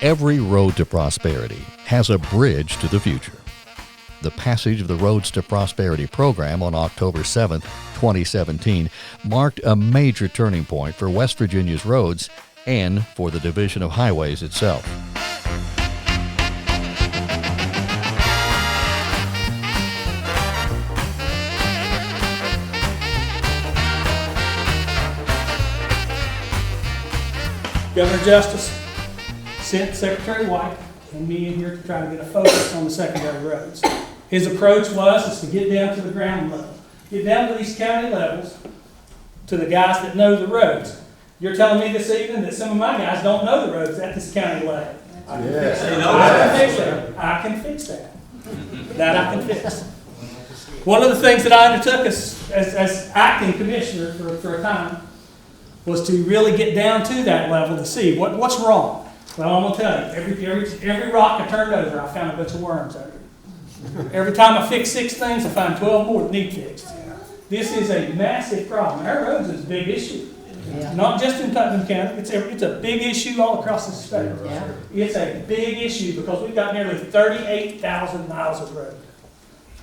Every road to prosperity has a bridge to the future. The passage of the Roads to Prosperity program on October 7, 2017, marked a major turning point for West Virginia's roads and for the Division of Highways itself. Governor Justice sent Secretary White and me in here to try to get a focus on the secondary roads. His approach was to get down to the ground level, get down to these county levels, to the guys that know the roads. You're telling me this evening that some of my guys don't know the roads at this county level. I can fix that. I can fix that. That I can fix. One of the things that I undertook as acting commissioner for a time was to really get down to that level to see what's wrong. Well, I'm going to tell you, every rock I turned over, I found a bunch of worms under it. Every time I fix 6 things, I find 12 more that need fixed. This is a massive problem. Our roads is a big issue. Yeah. Not just in Putnam County, it's a big issue all across the state. Yeah. It's a big issue because we've got nearly 38,000 miles of road.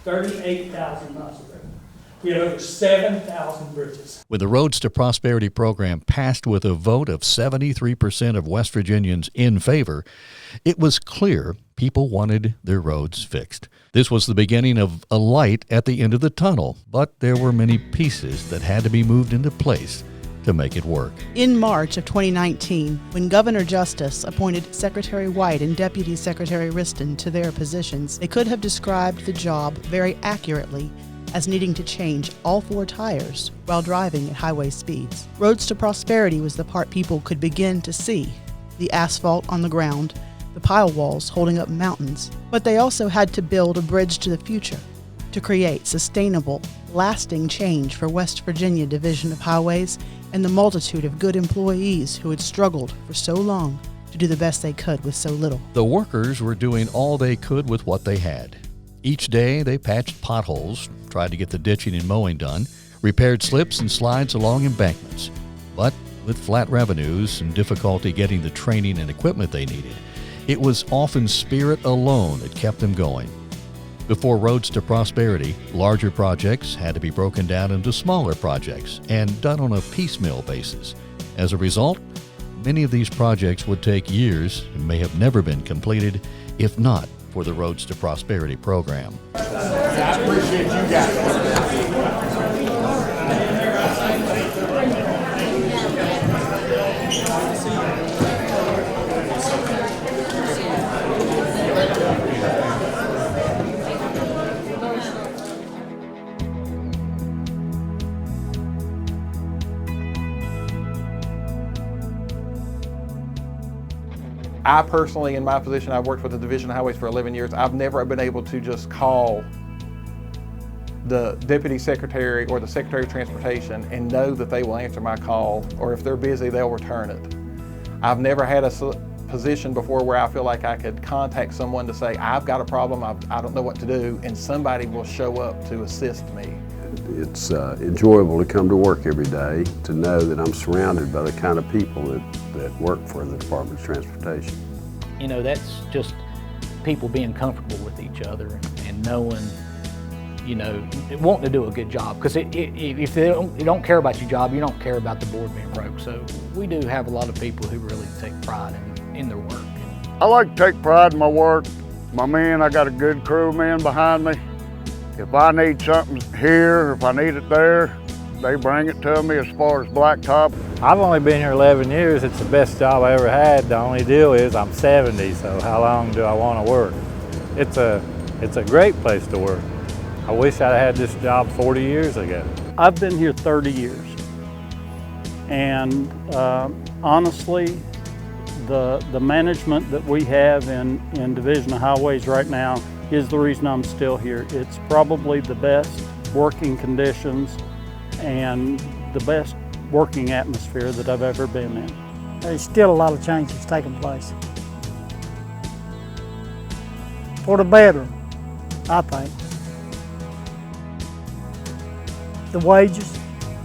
38,000 miles of road. We have over 7,000 bridges. With the Roads to Prosperity program passed with a vote of 73% of West Virginians in favor, it was clear people wanted their roads fixed. This was the beginning of a light at the end of the tunnel, but there were many pieces that had to be moved into place to make it work. In March of 2019, when Governor Justice appointed Secretary White and Deputy Secretary Wriston to their positions, they could have described the job very accurately as needing to change all 4 tires while driving at highway speeds. Roads to Prosperity was the part people could begin to see: the asphalt on the ground, the pile walls holding up mountains. But they also had to build a bridge to the future to create sustainable, lasting change for West Virginia Division of Highways and the multitude of good employees who had struggled for so long to do the best they could with so little. The workers were doing all they could with what they had. Each day they patched potholes, tried to get the ditching and mowing done, repaired slips and slides along embankments. But with flat revenues and difficulty getting the training and equipment they needed, it was often spirit alone that kept them going. Before Roads to Prosperity, larger projects had to be broken down into smaller projects and done on a piecemeal basis. As a result, many of these projects would take years and may have never been completed, if not for the Roads to Prosperity program. I appreciate you guys. I personally, in my position, I've worked with the Division of Highways for 11 years. I've never been able to just call the Deputy Secretary or the Secretary of Transportation and know that they will answer my call, or if they're busy, they'll return it. I've never had a position before where I feel like I could contact someone to say, I've got a problem, I don't know what to do, and somebody will show up to assist me. It's enjoyable to come to work every day, to know that I'm surrounded by the kind of people that work for the Department of Transportation. You know, that's just people being comfortable with each other and knowing, you know, wanting to do a good job. Because if they don't care about your job, you don't care about the board being broke. So we do have a lot of people who really take pride in their work. I like to take pride in my work. My men, I got a good crew of men behind me. If I need something here, if I need it there, they bring it to me. As far as blacktop, I've only been here 11 years. It's the best job I ever had. The only deal is I'm 70, so how long do I want to work? It's a great place to work. I wish I'd had this job 40 years ago. I've been here 30 years, and honestly, the management that we have in Division of Highways right now is the reason I'm still here. It's probably the best working conditions and the best working atmosphere that I've ever been in. There's still a lot of changes taking place. For the better, I think. The wages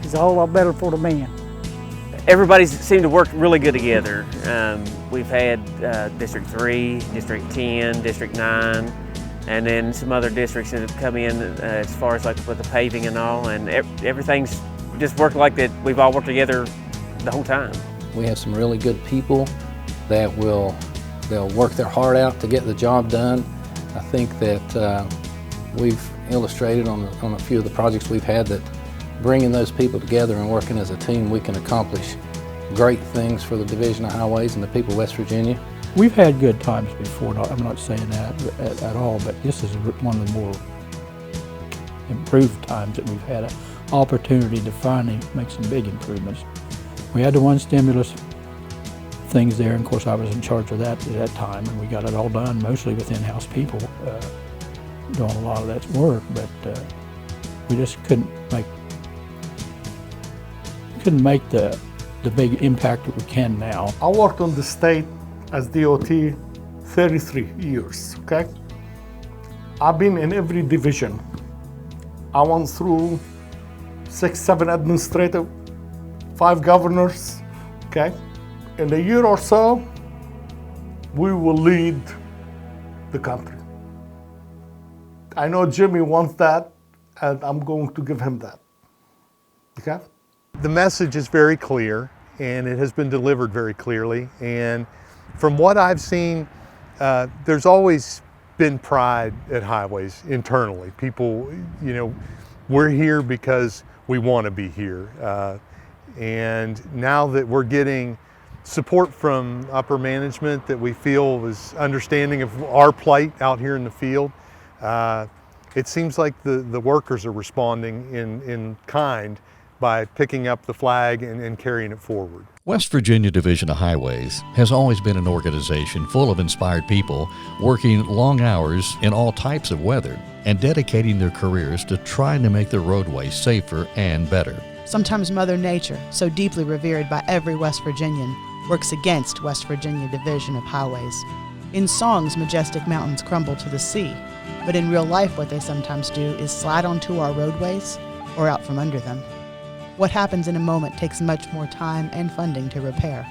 is a whole lot better for the men. everybody seemed to work really good together. We've had District 3, District 10, District 9, and then some other districts that have come in as far as like with the paving and all, and everything's just worked like that. We've all worked together the whole time. We have some really good people that they'll work their heart out to get the job done. I think that we've illustrated on a few of the projects we've had that bringing those people together and working as a team, we can accomplish great things for the Division of Highways and the people of West Virginia. We've had good times before, I'm not saying that at all, but this is one of the more improved times that we've had an opportunity to finally make some big improvements. We had the one stimulus things there, and of course I was in charge of that at that time, and we got it all done mostly with in-house people doing a lot of that work, but we just couldn't make the big impact that we can now. I worked on the state as DOT 33 years, okay? I've been in every division. I went through 6, 7 administrative, 5 governors, okay? In a year or so, we will lead the country. I know Jimmy wants that, and I'm going to give him that, okay? The message is very clear, and it has been delivered very clearly. And from what I've seen, there's always been pride at Highways internally. People, you know, we're here because we want to be here. And now that we're getting support from upper management that we feel is understanding of our plight out here in the field, it seems like the workers are responding in kind by picking up the flag and carrying it forward. West Virginia Division of Highways has always been an organization full of inspired people working long hours in all types of weather and dedicating their careers to trying to make the roadways safer and better. Sometimes Mother Nature, so deeply revered by every West Virginian, works against West Virginia Division of Highways. In songs, majestic mountains crumble to the sea, but in real life what they sometimes do is slide onto our roadways or out from under them. What happens in a moment takes much more time and funding to repair.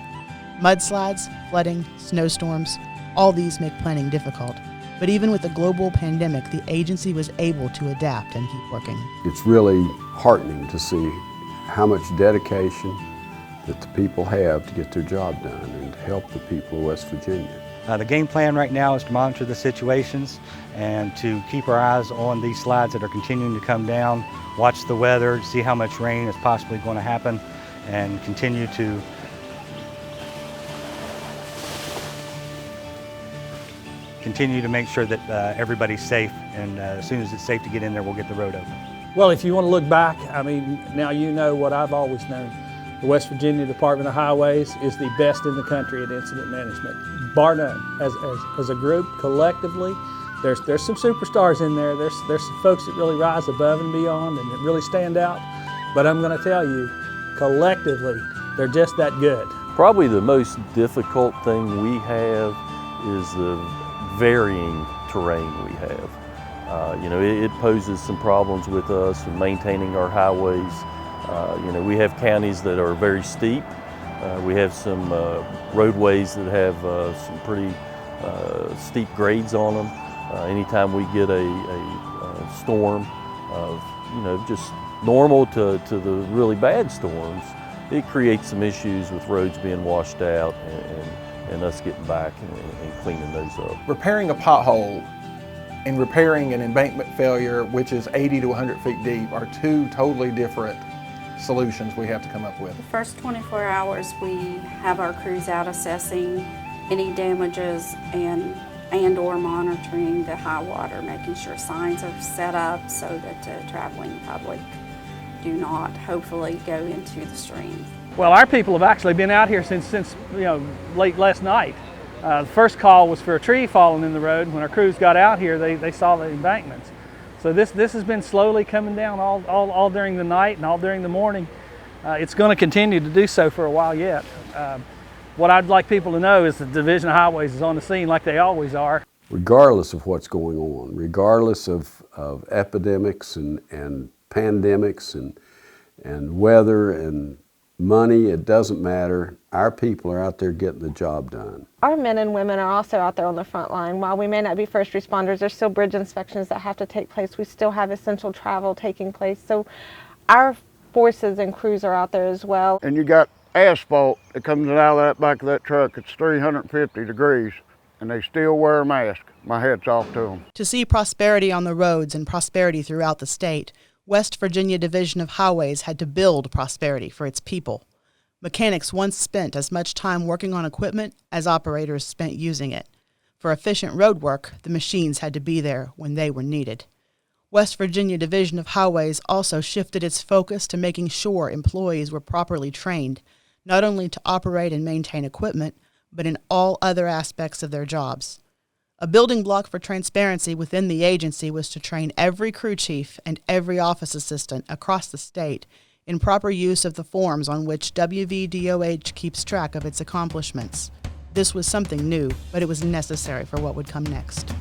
Mudslides, flooding, snowstorms, all these make planning difficult. But even with the global pandemic, the agency was able to adapt and keep working. It's really heartening to see how much dedication that the people have to get their job done and to help the people of West Virginia. The game plan right now is to monitor the situations and to keep our eyes on these slides that are continuing to come down, watch the weather, see how much rain is possibly going to happen, and continue to make sure that everybody's safe, and as soon as it's safe to get in there, we'll get the road open. Well, if you want to look back, I mean, now you know what I've always known. The West Virginia Department of Highways is the best in the country at incident management, bar none. As a group, collectively, there's some superstars in there. There's some folks that really rise above and beyond and that really stand out. But I'm going to tell you, collectively, they're just that good. Probably the most difficult thing we have is the varying terrain we have. You know, it poses some problems with us in maintaining our highways. You know, we have counties that are very steep. We have some roadways that have some pretty steep grades on them. Anytime we get a storm of, you know, just normal to the really bad storms, it creates some issues with roads being washed out and us getting back and cleaning those up. Repairing a pothole and repairing an embankment failure, which is 80 to 100 feet deep, are two totally different solutions we have to come up with. The first 24 hours we have our crews out assessing any damages and or monitoring the high water, making sure signs are set up so that the traveling public do not hopefully go into the stream. Well, our people have actually been out here since you know, late last night. The first call was for a tree falling in the road. When our crews got out here, they saw the embankments. So this has been slowly coming down all during the night and all during the morning. It's going to continue to do so for a while yet. What I'd like people to know is the Division of Highways is on the scene like they always are. Regardless of what's going on, regardless of epidemics and pandemics and weather and money, it doesn't matter. Our people are out there getting the job done. Our men and women are also out there on the front line. While we may not be first responders, there's still bridge inspections that have to take place. We still have essential travel taking place. So our forces and crews are out there as well. And you got asphalt that comes out of that back of that truck. It's 350 degrees, and they still wear a mask. My hat's off to them. To see prosperity on the roads and prosperity throughout the state, West Virginia Division of Highways had to build prosperity for its people. Mechanics once spent as much time working on equipment as operators spent using it. For efficient road work, the machines had to be there when they were needed. West Virginia Division of Highways also shifted its focus to making sure employees were properly trained, not only to operate and maintain equipment, but in all other aspects of their jobs. A building block for transparency within the agency was to train every crew chief and every office assistant across the state in proper use of the forms on which WVDOH keeps track of its accomplishments. This was something new, but it was necessary for what would come next.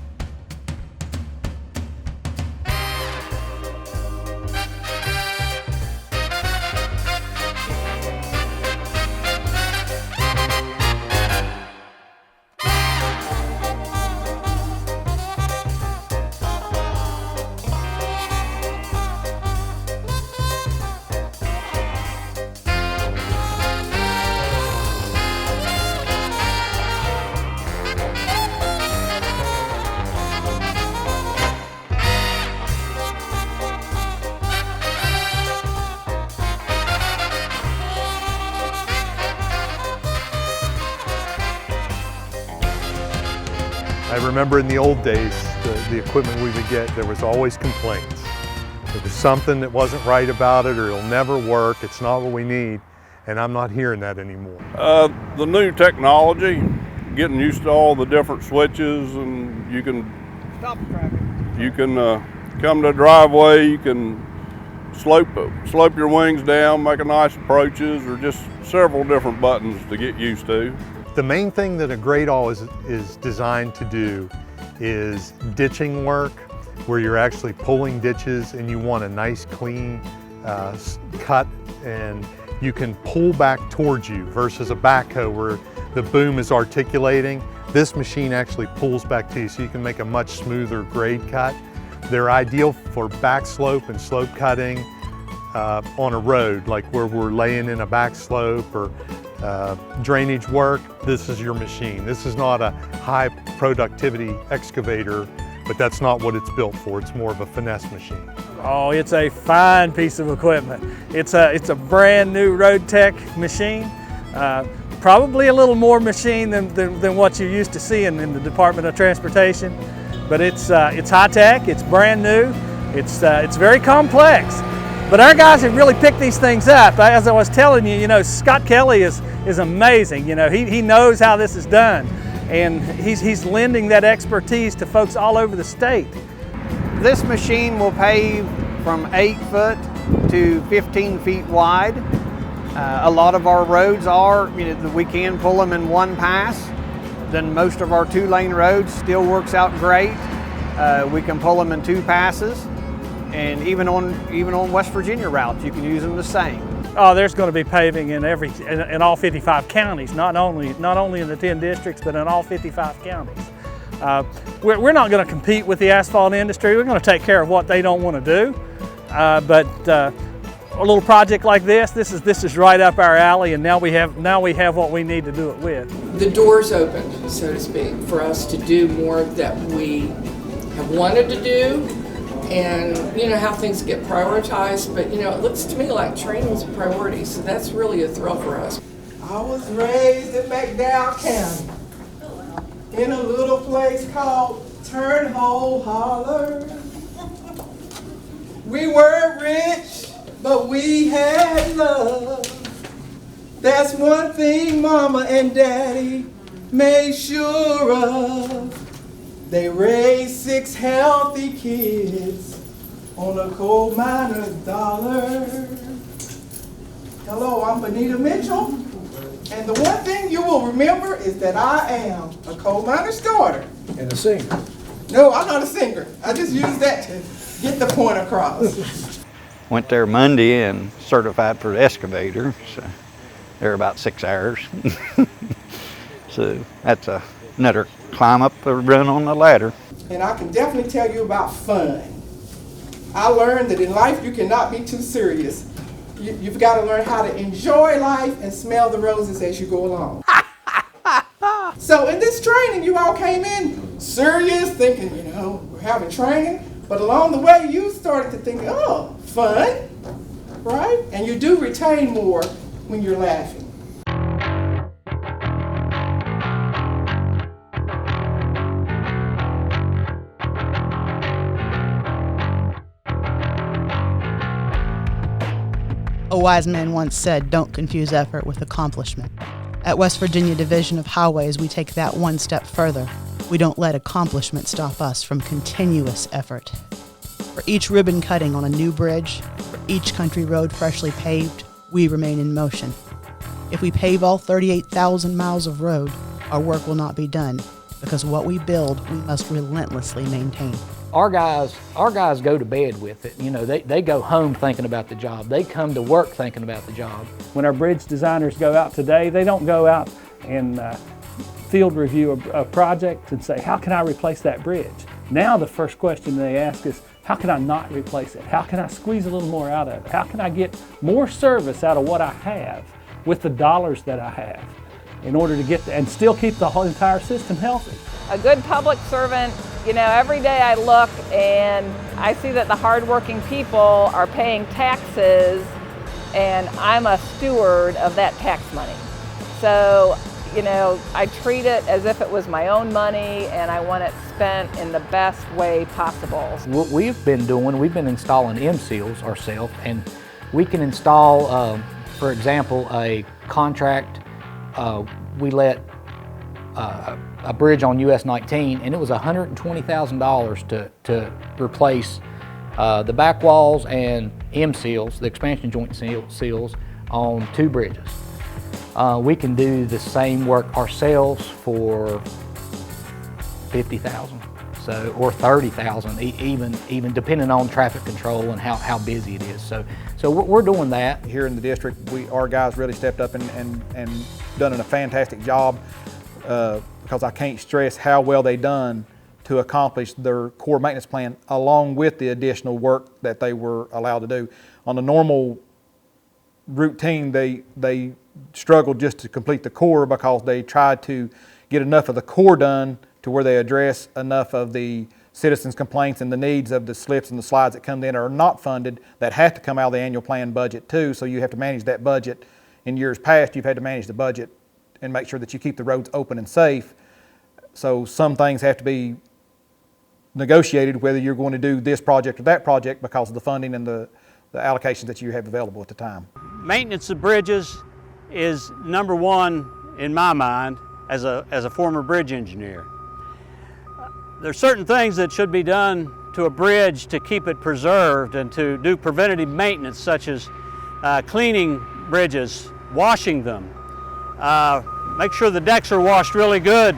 I remember in the old days, the equipment we would get, there was always complaints. There was something that wasn't right about it, or it'll never work, it's not what we need, and I'm not hearing that anymore. The new technology, getting used to all the different switches, and you can stop traffic. You can come to the driveway, you can slope your wings down, make a nice approaches, or just several different buttons to get used to. The main thing that a grade-all is designed to do is ditching work, where you're actually pulling ditches and you want a nice clean cut, and you can pull back towards you versus a backhoe where the boom is articulating. This machine actually pulls back to you, so you can make a much smoother grade cut. They're ideal for back slope and slope cutting on a road, like where we're laying in a back slope or drainage work. This is your machine. This is not a high productivity excavator, but that's not what it's built for. It's more of a finesse machine. Oh, it's a fine piece of equipment. It's a brand new Road Tech machine. Probably a little more machine than what you're used to seeing in the Department of Transportation, but it's high tech, it's brand new, it's very complex. But our guys have really picked these things up. As I was telling you, Scott Kelly is amazing. He knows how this is done, and he's lending that expertise to folks all over the state. This machine will pave from 8 foot to 15 feet wide. A lot of our roads are, we can pull them in one pass. Then most of our 2-lane roads still works out great. We can pull them in 2 passes. And even on West Virginia routes, you can use them the same. Oh, there's going to be paving in all 55 counties, not only in the 10 districts, but in all 55 counties. We're not going to compete with the asphalt industry. We're going to take care of what they don't want to do. But a little project like this is right up our alley, and now we have what we need to do it with. The door's opened, so to speak, for us to do more that we have wanted to do. And how things get prioritized, but it looks to me like training's a priority, so that's really a thrill for us. I was raised in McDowell County in a little place called Turnhole Holler. We weren't rich, but we had love. That's one thing Mama and Daddy made sure of. They raised 6 healthy kids on a coal miner's dollar. Hello, I'm Benita Mitchell, and the one thing you will remember is that I am a coal miner's daughter. And a singer. No, I'm not a singer. I just use that to get the point across. Went there Monday and certified for the excavator. So They're about 6 hours. So that's another climb up the run on the ladder. And I can definitely tell you about fun. I learned that in life you cannot be too serious. You've got to learn how to enjoy life and smell the roses as you go along. So in this training, you all came in serious, thinking, we're having training. But along the way, you started to think, oh, fun, right? And you do retain more when you're laughing. A wise man once said, don't confuse effort with accomplishment. At West Virginia Division of Highways, we take that one step further. We don't let accomplishment stop us from continuous effort. For each ribbon cutting on a new bridge, for each country road freshly paved, we remain in motion. If we pave all 38,000 miles of road, our work will not be done, because what we build, we must relentlessly maintain. Our guys go to bed with it. They go home thinking about the job. They come to work thinking about the job. When our bridge designers go out today, they don't go out and field review a project and say, how can I replace that bridge? Now the first question they ask is, how can I not replace it? How can I squeeze a little more out of it? How can I get more service out of what I have with the dollars that I have in order to get and still keep the whole entire system healthy? A good public servant, every day I look and I see that the hardworking people are paying taxes and I'm a steward of that tax money. So, I treat it as if it was my own money and I want it spent in the best way possible. What we've been installing M-Seals ourselves, and we can install, for example, a contract. We let a bridge on US 19, and it was $120,000 to replace the back walls and M-Seals, the expansion joint seals, on 2 bridges. We can do the same work ourselves for $50,000, or $30,000, even depending on traffic control and how busy it is. So we're doing that here in the district. Our guys really stepped up and done a fantastic job. Because I can't stress how well they done to accomplish their core maintenance plan along with the additional work that they were allowed to do. On the normal routine, they struggled just to complete the core because they tried to get enough of the core done to where they address enough of the citizens' complaints and the needs of the slips and the slides that come in are not funded, that have to come out of the annual plan budget too, so you have to manage that budget. In years past, you've had to manage the budget and make sure that you keep the roads open and safe. So some things have to be negotiated whether you're going to do this project or that project because of the funding and the allocations that you have available at the time. Maintenance of bridges is number one in my mind as a former bridge engineer. There's certain things that should be done to a bridge to keep it preserved and to do preventative maintenance, such as cleaning bridges, washing them, make sure the decks are washed really good,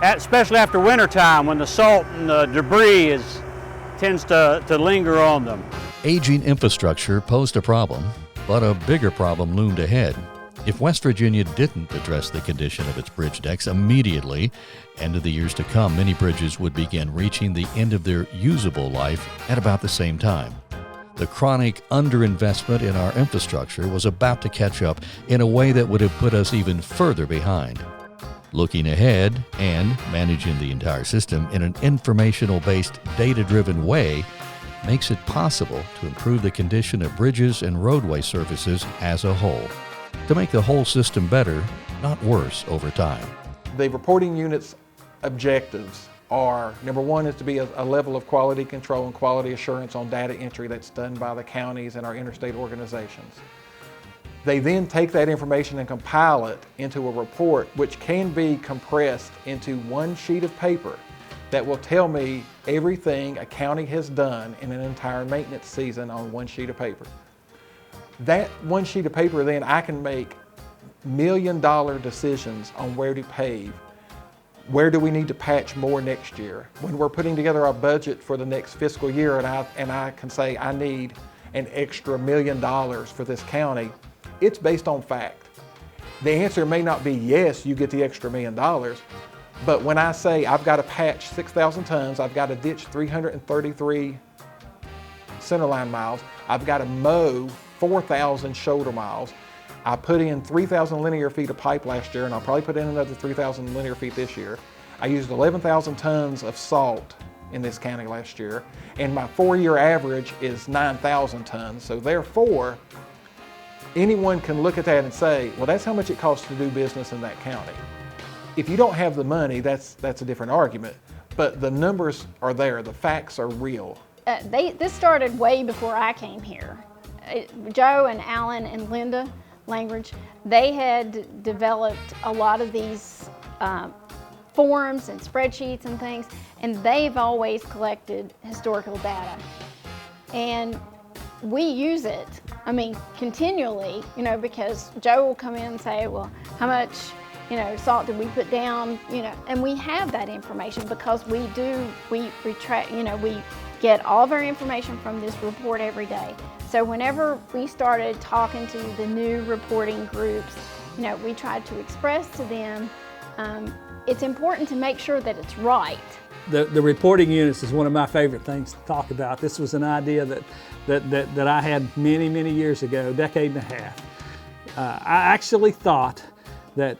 especially after winter time when the salt and the debris tends to linger on them. Aging infrastructure posed a problem, but a bigger problem loomed ahead. If West Virginia didn't address the condition of its bridge decks immediately, and in the years to come, many bridges would begin reaching the end of their usable life at about the same time. The chronic underinvestment in our infrastructure was about to catch up in a way that would have put us even further behind. Looking ahead and managing the entire system in an informational-based, data-driven way makes it possible to improve the condition of bridges and roadway surfaces as a whole, to make the whole system better, not worse, over time. The reporting unit's objectives are, number one, is to be a level of quality control and quality assurance on data entry that's done by the counties and our interstate organizations. They then take that information and compile it into a report which can be compressed into one sheet of paper that will tell me everything a county has done in an entire maintenance season on one sheet of paper. That one sheet of paper, then I can make million-dollar decisions on where to pave. Where do we need to patch more next year? When we're putting together our budget for the next fiscal year and I can say I need an extra $1 million for this county, it's based on fact. The answer may not be yes, you get the extra $1 million, but when I say I've got to patch 6,000 tons, I've got to ditch 333 centerline miles, I've got to mow 4,000 shoulder miles, I put in 3,000 linear feet of pipe last year, and I'll probably put in another 3,000 linear feet this year. I used 11,000 tons of salt in this county last year, and my 4-year average is 9,000 tons. So therefore, anyone can look at that and say, well, that's how much it costs to do business in that county. If you don't have the money, that's a different argument, but the numbers are there, the facts are real. This started way before I came here. Joe and Alan and Linda Langridge, they had developed a lot of these forms and spreadsheets and things, and they've always collected historical data. And we use it, I mean, continually, you know, because Joe will come in and say, well, how much, you know, salt did we put down, you know, and we have that information because we retract, you know, we get all of our information from this report every day. So whenever we started talking to the new reporting groups, you know, we tried to express to them, it's important to make sure that it's right. The reporting units is one of my favorite things to talk about. This was an idea that I had many years ago, a decade and a half. I actually thought that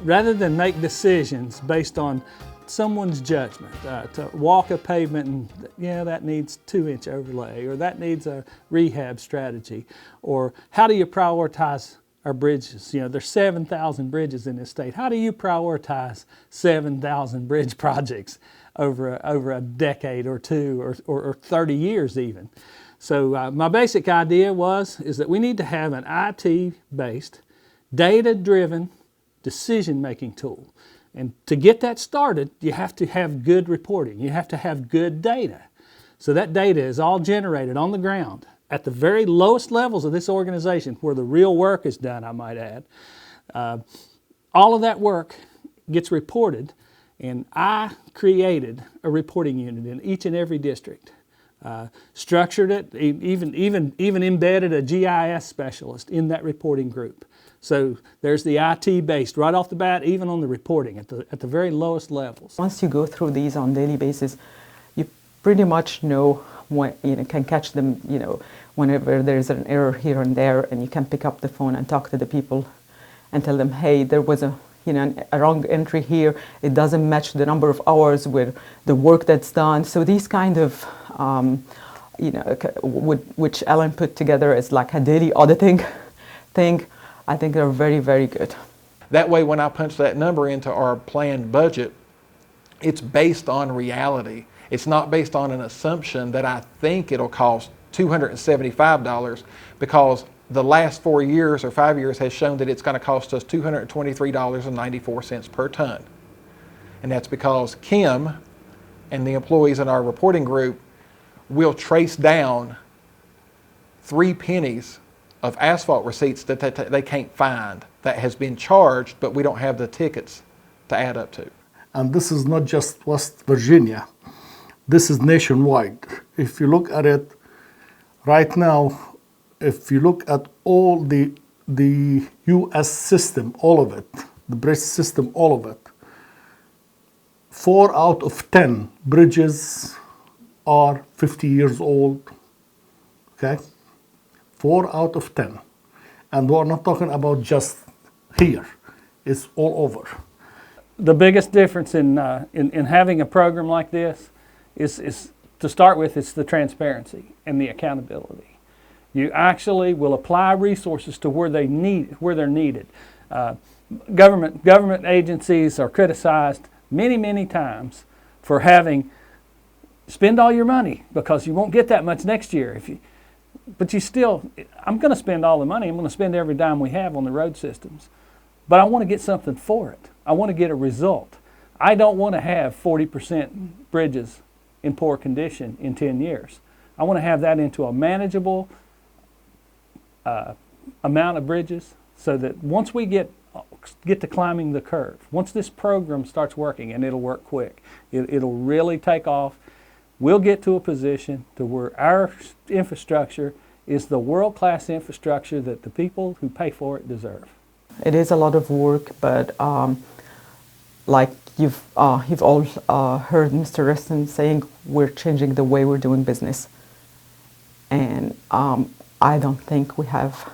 rather than make decisions based on someone's judgment, to walk a pavement and, yeah, that needs 2-inch overlay, or that needs a rehab strategy, or how do you prioritize our bridges? You know, there's 7,000 bridges in this state. How do you prioritize 7,000 bridge projects over a decade or two or 30 years even? So my basic idea is that we need to have an IT-based, data-driven decision-making tool. And to get that started, you have to have good reporting. You have to have good data. So that data is all generated on the ground at the very lowest levels of this organization, where the real work is done, I might add. All of that work gets reported, and I created a reporting unit in each and every district. Structured it, even embedded a GIS specialist in that reporting group. So there's the IT based right off the bat, even on the reporting at the very lowest levels. Once you go through these on a daily basis, you pretty much know when, you know, can catch them, you know, whenever there's an error here and there, and you can pick up the phone and talk to the people and tell them, hey, there was a wrong entry here. It doesn't match the number of hours with the work that's done. So these kind of, you know, which Alan put together as like a daily auditing thing, I think they're very good. That way, when I punch that number into our planned budget, it's based on reality. It's not based on an assumption that I think it'll cost $275, because the last 4 years or 5 years has shown that it's going to cost us $223.94 per ton. And that's because Kim and the employees in our reporting group will trace down 3 pennies of asphalt receipts that they can't find, that has been charged, but we don't have the tickets to add up to. And this is not just West Virginia. This is nationwide. If you look at it right now, if you look at all the U.S. system, all of it, the bridge system, all of it, 4 out of 10 bridges are 50 years old, okay? 4 out of 10. And we're not talking about just here, it's all over. The biggest difference in having a program like this is to start with, it's the transparency and the accountability. You actually will apply resources to where they're needed. Government agencies are criticized many times for having spend all your money because you won't get that much next year. But you still, I'm going to spend all the money. I'm going to spend every dime we have on the road systems. But I want to get something for it. I want to get a result. I don't want to have 40% bridges in poor condition in 10 years. I want to have that into a manageable amount of bridges, so that once we get to climbing the curve, once this program starts working, and it'll work quick, it'll really take off, we'll get to a position to where our infrastructure is the world-class infrastructure that the people who pay for it deserve. It is a lot of work, but like you've all heard Mr. Riston saying, we're changing the way we're doing business. And I don't think we have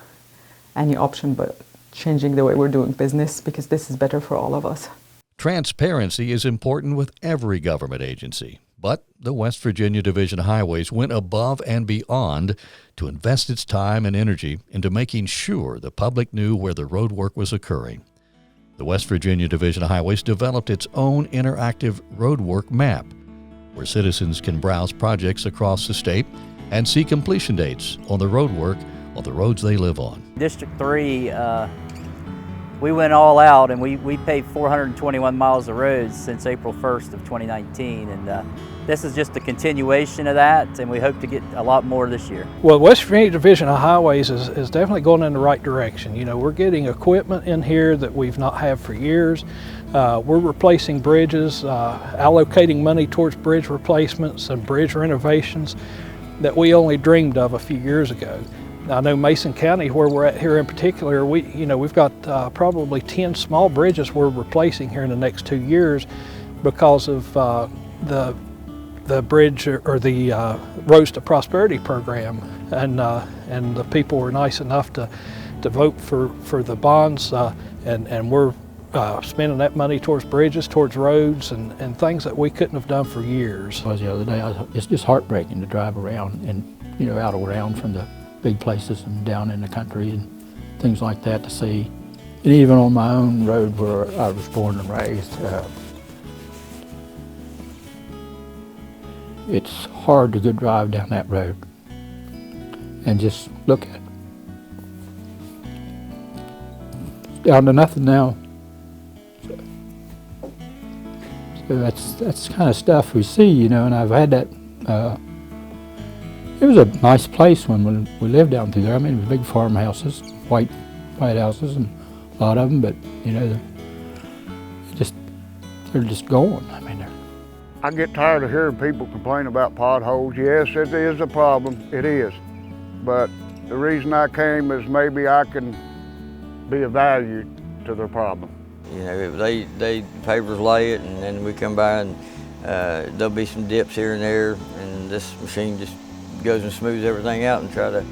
any option but changing the way we're doing business, because this is better for all of us. Transparency is important with every government agency, but the West Virginia Division of Highways went above and beyond to invest its time and energy into making sure the public knew where the road work was occurring. The West Virginia Division of Highways developed its own interactive roadwork map, where citizens can browse projects across the state and see completion dates on the roadwork on the roads they live on. District 3, we went all out, and we paved 421 miles of roads since April 1st of 2019, and this is just a continuation of that, and we hope to get a lot more this year. Well, West Virginia Division of Highways is definitely going in the right direction. You know, we're getting equipment in here that we've not had for years. We're replacing bridges, allocating money towards bridge replacements and bridge renovations that we only dreamed of a few years ago. I know Mason County, where we're at here in particular, we've got probably 10 small bridges we're replacing here in the next 2 years because of the bridge or the Roads to Prosperity program, and the people were nice enough to vote for the bonds, and we're spending that money towards bridges, towards roads, and things that we couldn't have done for years. The other day, it's just heartbreaking to drive around and out around from the big places and down in the country and things like that to see. And even on my own road where I was born and raised, it's hard to go drive down that road and just look at it. It's down to nothing now. So that's the kind of stuff we see, and I've had that. It was a nice place when we lived down through there. I mean, it was big farmhouses, white houses, and a lot of them, but they're just gone. I mean, I get tired of hearing people complain about potholes. Yes, it is a problem, it is. But the reason I came is maybe I can be of value to their problem. They pavers lay it, and then we come by, and there'll be some dips here and there, and this machine just goes and smooths everything out and try to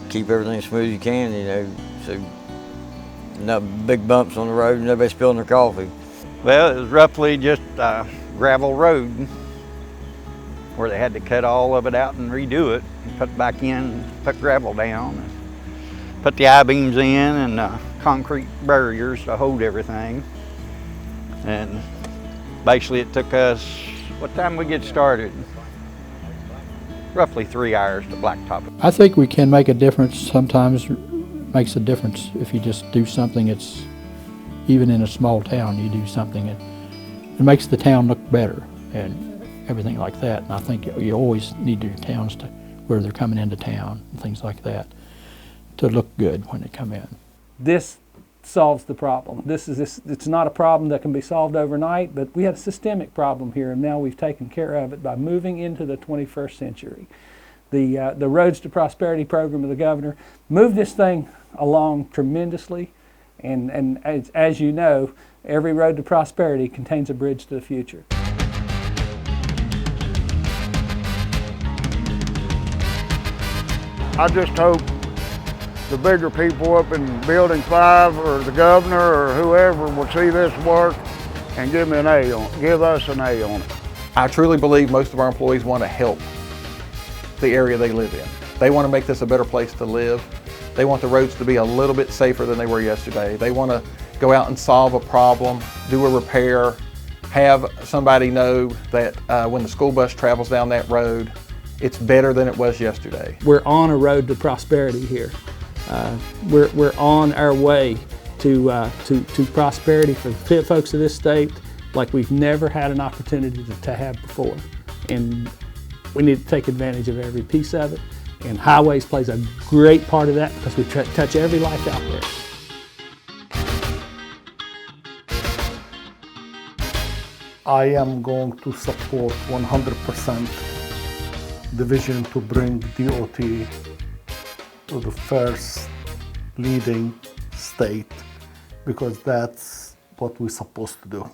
keep everything as smooth as you can, so no big bumps on the road and nobody spilling their coffee. Well, it was roughly just a gravel road where they had to cut all of it out and redo it, and put it back in, put gravel down, and put the I-beams in and concrete barriers to hold everything. And basically it took us, what time we get started? Roughly 3 hours to blacktop it. I think we can make a difference. Sometimes it makes a difference if you just do something. It's even in a small town, you do something, it makes the town look better and everything like that. And I think you always need your towns to, where they're coming into town and things like that, to look good when they come in. This solves the problem. It's not a problem that can be solved overnight, but we had a systemic problem here, and now we've taken care of it by moving into the 21st century. The Roads to Prosperity program of the governor moved this thing along tremendously, and as you know, every road to prosperity contains a bridge to the future. I just hope the bigger people up in Building 5 or the governor or whoever will see this work and give me an A on it, give us an A on it. I truly believe most of our employees want to help the area they live in. They want to make this a better place to live. They want the roads to be a little bit safer than they were yesterday. They want to go out and solve a problem, do a repair, have somebody know that when the school bus travels down that road, it's better than it was yesterday. We're on a road to prosperity here. We're on our way to prosperity for the folks of this state like we've never had an opportunity to have before. And we need to take advantage of every piece of it. And Highways plays a great part of that because we touch every life out there. I am going to support 100% the vision to bring DOT to the first leading state because that's what we're supposed to do.